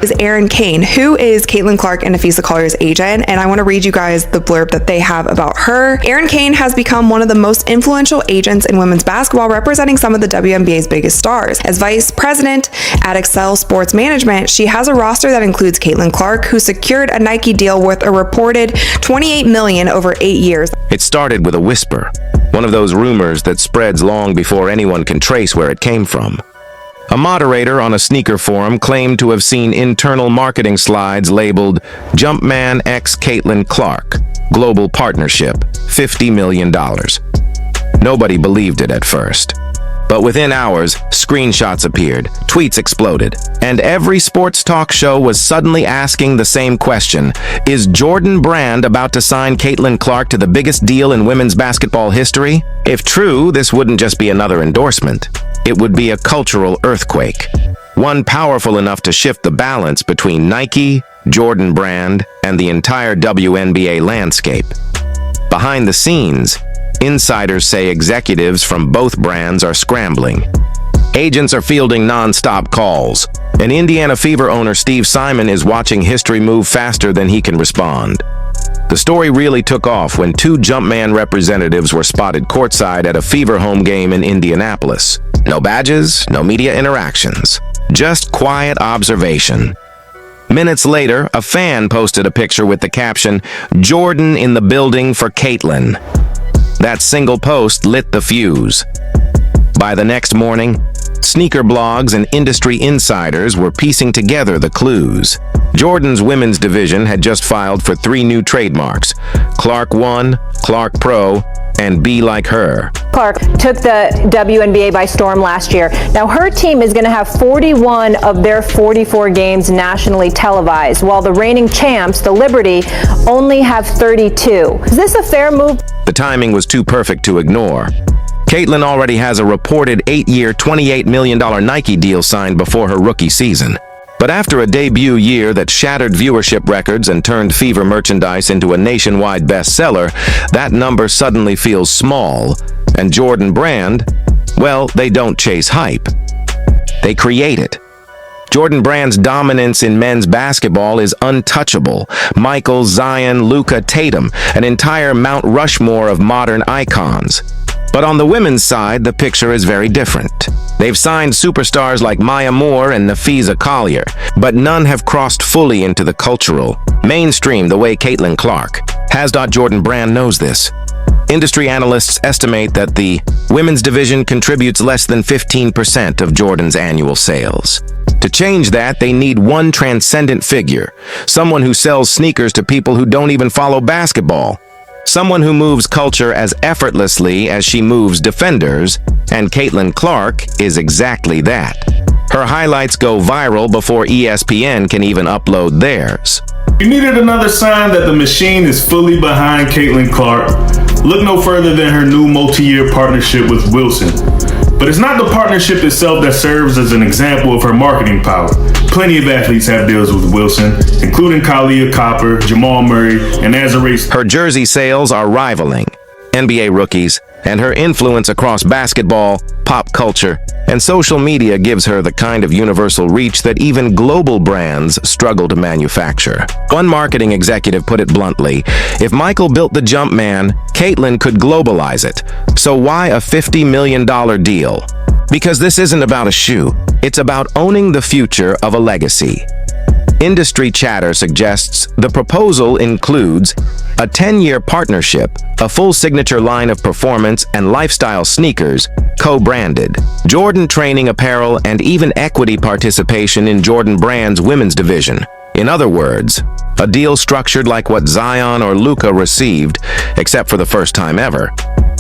is Erin Kane, who is Caitlin Clark and Napheesa Collier's agent, and I want to read you guys the blurb that they have about her. Erin Kane has become one of the most influential agents in women's basketball, representing some of the WNBA's biggest stars. As vice president at Excel Sports Management, she has a roster that includes Caitlin Clark, who secured a Nike deal worth a reported $28 million over 8 years. It started with a whisper, one of those rumors that spreads long before anyone can trace where it came from. A moderator on a sneaker forum claimed to have seen internal marketing slides labeled Jumpman x Caitlin Clark, Global Partnership, $50 million. Nobody believed it at first. But within hours, screenshots appeared, tweets exploded, and every sports talk show was suddenly asking the same question: is Jordan Brand about to sign Caitlin Clark to the biggest deal in women's basketball history? If true, this wouldn't just be another endorsement. It would be a cultural earthquake, one powerful enough to shift the balance between Nike, Jordan Brand, and the entire WNBA landscape. Behind the scenes, insiders say executives from both brands are scrambling. Agents are fielding non-stop calls, and Indiana Fever owner Steve Simon is watching history move faster than he can respond. The story really took off when two Jumpman representatives were spotted courtside at a Fever home game in Indianapolis. No badges, no media interactions, just quiet observation. Minutes later, a fan posted a picture with the caption, "Jordan in the building for Caitlin." That single post lit the fuse. By the next morning, sneaker blogs and industry insiders were piecing together the clues. Jordan's women's division had just filed for 3 new trademarks: Clark 1, Clark Pro, and Be Like Her. Clark took the WNBA by storm last year. Now her team is going to have 41 of their 44 games nationally televised, while the reigning champs, the Liberty, only have 32. Is this a fair move? The timing was too perfect to ignore. Caitlin already has a reported 8-year, $28 million Nike deal signed before her rookie season. But after a debut year that shattered viewership records and turned Fever merchandise into a nationwide bestseller, that number suddenly feels small. And Jordan Brand, well, they don't chase hype. They create it. Jordan Brand's dominance in men's basketball is untouchable. Michael, Zion, Luka, Tatum, an entire Mount Rushmore of modern icons. But on the women's side, the picture is very different. They've signed superstars like Maya Moore and Napheesa Collier, but none have crossed fully into the cultural mainstream the way Caitlin Clark has. Jordan Brand knows this. Industry analysts estimate that the women's division contributes less than 15% of Jordan's annual sales. To change that, they need one transcendent figure, someone who sells sneakers to people who don't even follow basketball. Someone who moves culture as effortlessly as she moves defenders, and Caitlin Clark is exactly that. Her highlights go viral before ESPN can even upload theirs. You needed another sign that the machine is fully behind Caitlin Clark. Look no further than her new multi-year partnership with Wilson. But it's not the partnership itself that serves as an example of her marketing power. Plenty of athletes have deals with Wilson, including Kahleah Copper, Jamal Murray, and Azurá. Her jersey sales are rivaling NBA rookies, and her influence across basketball, pop culture, and social media gives her the kind of universal reach that even global brands struggle to manufacture. One marketing executive put it bluntly: if Michael built the Jumpman, Caitlin could globalize it. So why a $50 million deal? Because this isn't about a shoe. It's about owning the future of a legacy. Industry chatter suggests the proposal includes a 10-year partnership, a full signature line of performance and lifestyle sneakers, co-branded, Jordan training apparel, and even equity participation in Jordan Brand's women's division. In other words, a deal structured like what Zion or Luka received, except for the first time ever.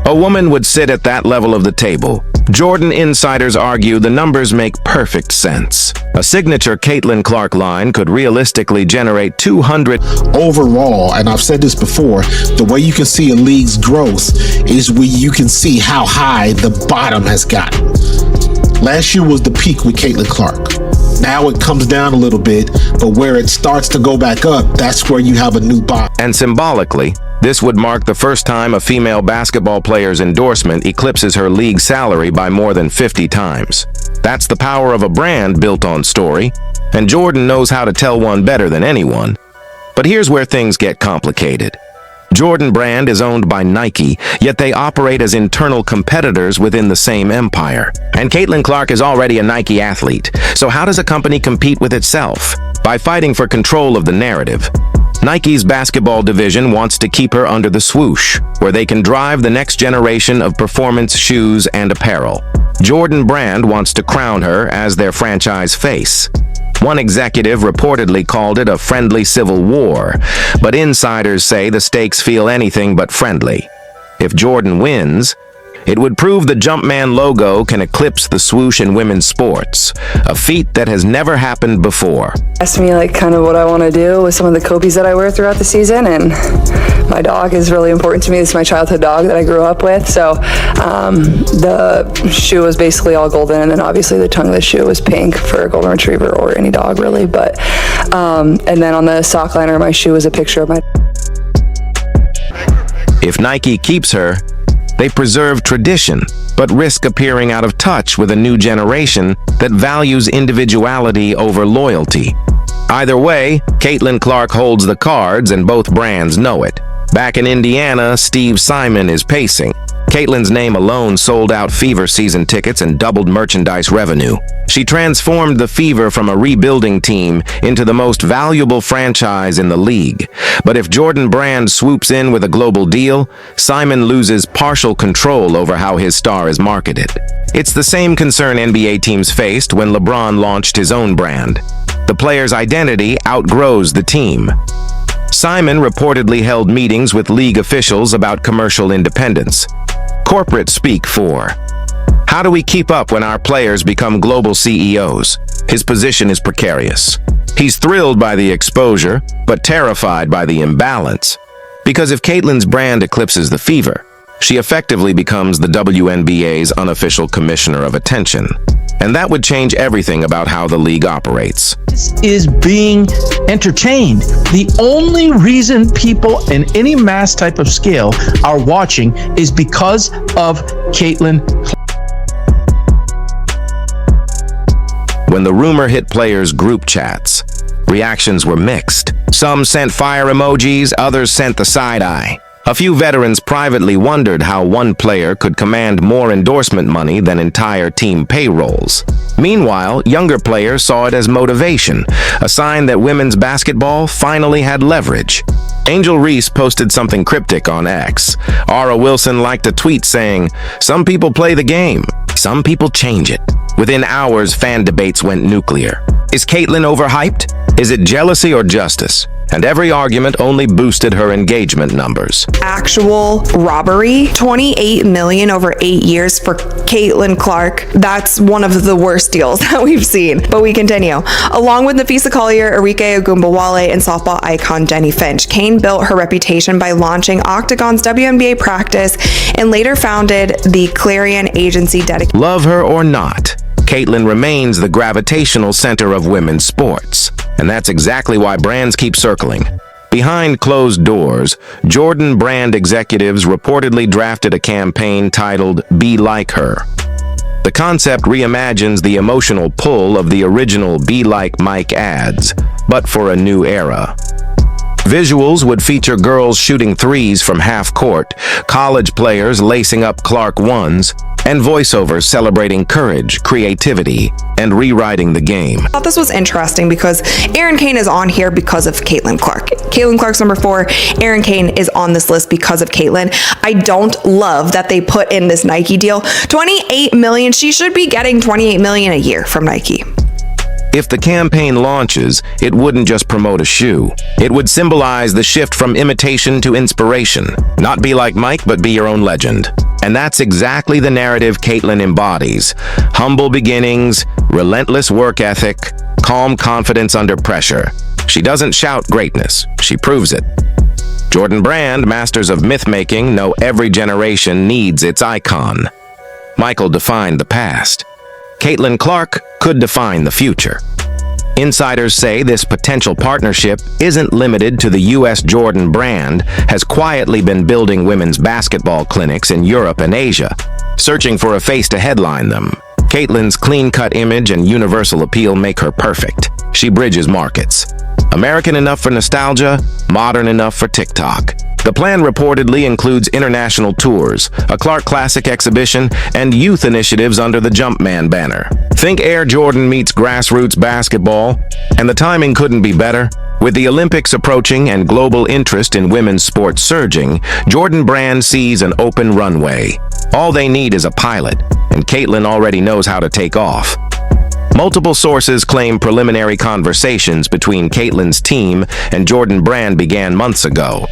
A woman would sit at that level of the table. Jordan insiders argue the numbers make perfect sense. A signature Caitlin Clark line could realistically generate 200 overall, and I've said this before, the way you can see a league's growth is where you can see how high the bottom has gotten. Last year was the peak with Caitlin Clark. Now it comes down a little bit, but where it starts to go back up, that's where you have a new bottom. And symbolically, This would mark the first time a female basketball player's endorsement eclipses her league salary by more than 50 times. That's the power of a brand built on story, and Jordan knows how to tell one better than anyone. But here's where things get complicated. Jordan Brand is owned by Nike, yet they operate as internal competitors within the same empire. And Caitlin Clark is already a Nike athlete, so how does a company compete with itself? By fighting for control of the narrative. Nike's basketball division wants to keep her under the swoosh, where they can drive the next generation of performance shoes and apparel. Jordan Brand wants to crown her as their franchise face. One executive reportedly called it a friendly civil war, but insiders say the stakes feel anything but friendly. If Jordan wins, it would prove the Jumpman logo can eclipse the swoosh in women's sports, a feat that has never happened before. Asked me kind of what I want to do with some of the Kobe's that I wear throughout the season, and my dog is really important to me. This is my childhood dog that I grew up with, so the shoe was basically all golden, and then obviously the tongue of the shoe was pink for a golden retriever or any dog really, but and then on the sock liner of my shoe was a picture of my. If Nike keeps her, they preserve tradition, but risk appearing out of touch with a new generation that values individuality over loyalty. Either way, Caitlin Clark holds the cards and both brands know it. Back in Indiana, Steve Simon is pacing. Caitlin's name alone sold out Fever season tickets and doubled merchandise revenue. She transformed the Fever from a rebuilding team into the most valuable franchise in the league. But if Jordan Brand swoops in with a global deal, Simon loses partial control over how his star is marketed. It's the same concern NBA teams faced when LeBron launched his own brand. The player's identity outgrows the team. Simon reportedly held meetings with league officials about commercial independence. Corporate speak for. How do we keep up when our players become global CEOs? His position is precarious. He's thrilled by the exposure, but terrified by the imbalance. Because if Caitlin's brand eclipses the Fever, she effectively becomes the WNBA's unofficial commissioner of attention. And that would change everything about how the league operates. Is being entertained. The only reason people in any mass type of scale are watching is because of Caitlin. When the rumor hit players' group chats, reactions were mixed. Some sent fire emojis, others sent the side eye. A few veterans privately wondered how one player could command more endorsement money than entire team payrolls. Meanwhile, younger players saw it as motivation, a sign that women's basketball finally had leverage. Angel Reese posted something cryptic on X. Ara Wilson liked a tweet saying, "Some people play the game, some people change it." Within hours, fan debates went nuclear. Is Caitlin overhyped? Is it jealousy or justice? And every argument only boosted her engagement numbers. Actual robbery, $28 million over 8 years for Caitlin Clark. That's one of the worst deals that we've seen. But we continue. Along with Nafisa Collier, Arike Ogunbowale, and softball icon Jenny Finch, Kane built her reputation by launching Octagon's WNBA practice and later founded the Clarion agency dedicated. Love her or not, Caitlin remains the gravitational center of women's sports. And that's exactly why brands keep circling. Behind closed doors, Jordan Brand executives reportedly drafted a campaign titled "Be Like Her." The concept reimagines the emotional pull of the original Be Like Mike ads, but for a new era. Visuals would feature girls shooting threes from half court, college players lacing up Clark ones, and voiceovers celebrating courage, creativity, and rewriting the game. I thought this was interesting because Erin Kane is on here because of Caitlin Clark. Caitlin Clark's number 4. Erin Kane is on this list because of Caitlin. I don't love that they put in this Nike deal. $28 million. She should be getting $28 million a year from Nike. If the campaign launches, it wouldn't just promote a shoe. It would symbolize the shift from imitation to inspiration. Not be like Mike, but be your own legend. And that's exactly the narrative Caitlin embodies. Humble beginnings, relentless work ethic, calm confidence under pressure. She doesn't shout greatness, she proves it. Jordan Brand, masters of myth-making, know every generation needs its icon. Michael defined the past. Caitlin Clark could define the future. Insiders say this potential partnership isn't limited to the U.S. Jordan brand, has quietly been building women's basketball clinics in Europe and Asia, searching for a face to headline them. Caitlyn's clean-cut image and universal appeal make her perfect. She bridges markets. American enough for nostalgia, modern enough for TikTok. The plan reportedly includes international tours, a Clark Classic exhibition, and youth initiatives under the Jumpman banner. Think Air Jordan meets grassroots basketball, and the timing couldn't be better. With the Olympics approaching and global interest in women's sports surging, Jordan Brand sees an open runway. All they need is a pilot, and Caitlyn already knows how to take off. Multiple sources claim preliminary conversations between Caitlyn's team and Jordan Brand began months ago.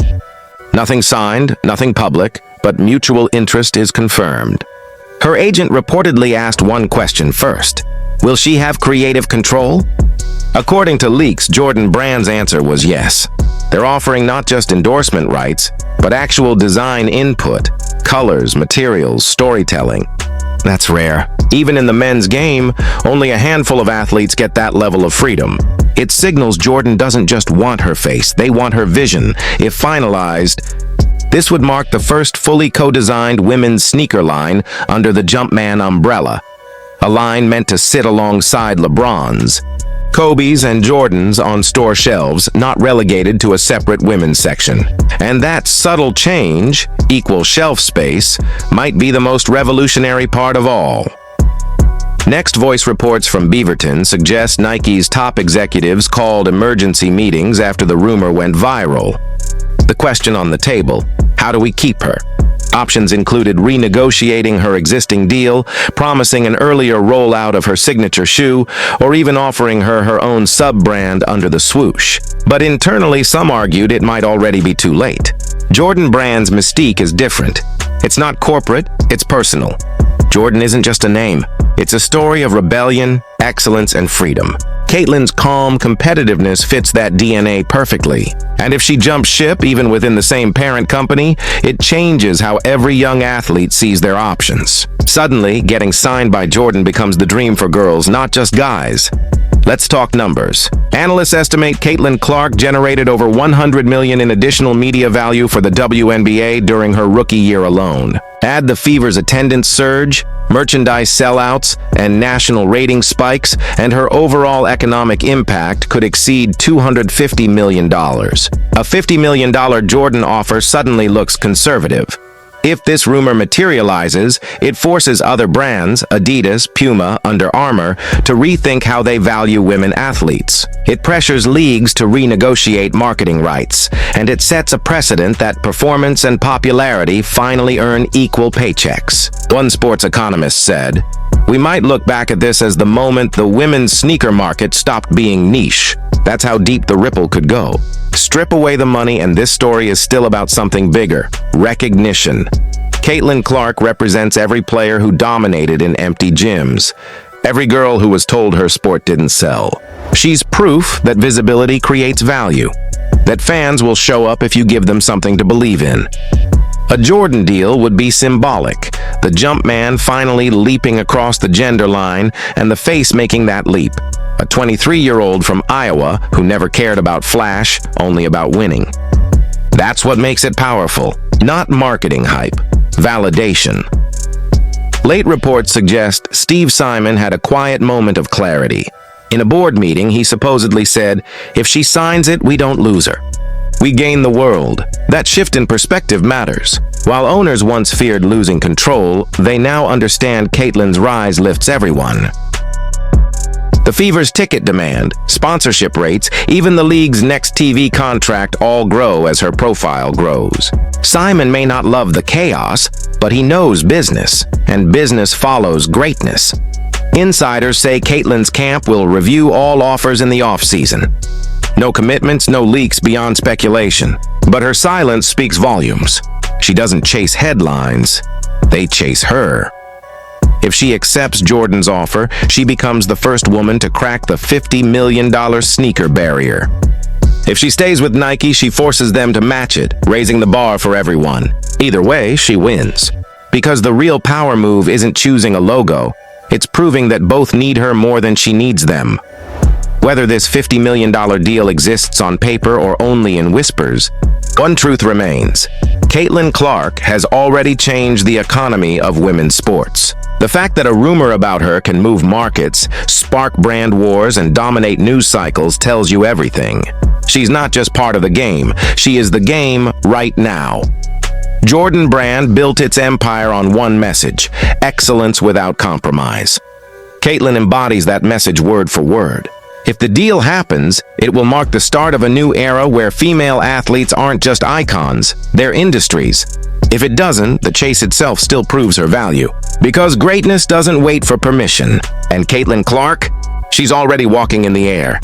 Nothing signed, nothing public, but mutual interest is confirmed. Her agent reportedly asked one question first. Will she have creative control? According to leaks, Jordan Brand's answer was yes. They're offering not just endorsement rights, but actual design input, colors, materials, storytelling. That's rare. Even in the men's game, only a handful of athletes get that level of freedom. It signals Jordan doesn't just want her face, they want her vision. If finalized, this would mark the first fully co-designed women's sneaker line under the Jumpman umbrella, a line meant to sit alongside LeBron's, Kobe's, and Jordan's on store shelves, not relegated to a separate women's section. And that subtle change, equal shelf space, might be the most revolutionary part of all. Next voice reports from Beaverton suggest Nike's top executives called emergency meetings after the rumor went viral. The question on the table, how do we keep her? Options included renegotiating her existing deal, promising an earlier rollout of her signature shoe, or even offering her own sub-brand under the swoosh. But internally, some argued it might already be too late. Jordan Brand's mystique is different. It's not corporate, it's personal. Jordan isn't just a name. It's a story of rebellion, excellence, and freedom. Caitlyn's calm competitiveness fits that DNA perfectly. And if she jumps ship, even within the same parent company, it changes how every young athlete sees their options. Suddenly, getting signed by Jordan becomes the dream for girls, not just guys. Let's talk numbers. Analysts estimate Caitlyn Clark generated over $100 million in additional media value for the WNBA during her rookie year alone. Add the Fever's attendance surge, merchandise sellouts, and national rating spikes, and her overall economic impact could exceed $250 million. A $50 million Jordan offer suddenly looks conservative. If this rumor materializes, it forces other brands, Adidas, Puma, Under Armour, to rethink how they value women athletes. It pressures leagues to renegotiate marketing rights, and it sets a precedent that performance and popularity finally earn equal paychecks. One sports economist said, "We might look back at this as the moment the women's sneaker market stopped being niche. That's how deep the ripple could go. Strip away the money and this story is still about something bigger, recognition." Caitlyn Clark represents every player who dominated in empty gyms, every girl who was told her sport didn't sell. She's proof that visibility creates value, that fans will show up if you give them something to believe in. A Jordan deal would be symbolic, the Jumpman finally leaping across the gender line and the face making that leap. A 23-year-old from Iowa who never cared about flash, only about winning. That's what makes it powerful. Not marketing hype, validation. Late reports suggest Steve Simon had a quiet moment of clarity. In a board meeting, he supposedly said, "If she signs it, we don't lose her. We gain the world." That shift in perspective matters. While owners once feared losing control, they now understand Caitlyn's rise lifts everyone. The Fever's ticket demand, sponsorship rates, even the league's next TV contract all grow as her profile grows. Simon may not love the chaos, but he knows business, and business follows greatness. Insiders say Caitlyn's camp will review all offers in the offseason. No commitments, no leaks beyond speculation. But her silence speaks volumes. She doesn't chase headlines, they chase her. If she accepts Jordan's offer, she becomes the first woman to crack the $50 million sneaker barrier. If she stays with Nike, she forces them to match it, raising the bar for everyone. Either way, she wins. Because the real power move isn't choosing a logo, it's proving that both need her more than she needs them. Whether this $50 million deal exists on paper or only in whispers, one truth remains. Caitlin Clark has already changed the economy of women's sports. The fact that a rumor about her can move markets, spark brand wars, and dominate news cycles tells you everything. She's not just part of the game, she is the game right now. Jordan Brand built its empire on one message: excellence without compromise. Caitlin embodies that message word for word. If the deal happens, it will mark the start of a new era where female athletes aren't just icons, they're industries. If it doesn't, the chase itself still proves her value. Because greatness doesn't wait for permission. And Caitlin Clark, she's already walking in the air.